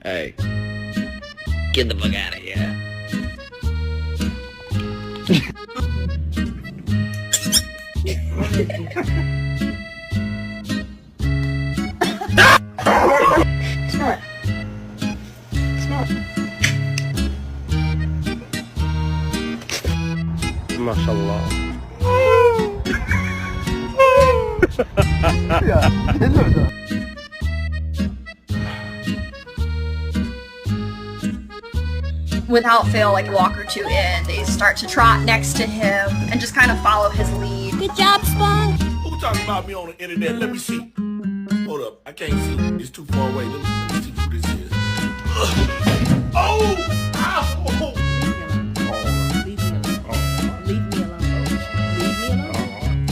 Hey, get the fuck out of here. Smell it. Smell it. MashaAllah. Ya deli orada. Without fail, like a walk or two in, they start to trot next to him and just kind of follow his lead. Good job, Spunk. Who talking about me on the internet? Let me see. Hold up. I can't see. It's too far away. Let me see who this is. Oh!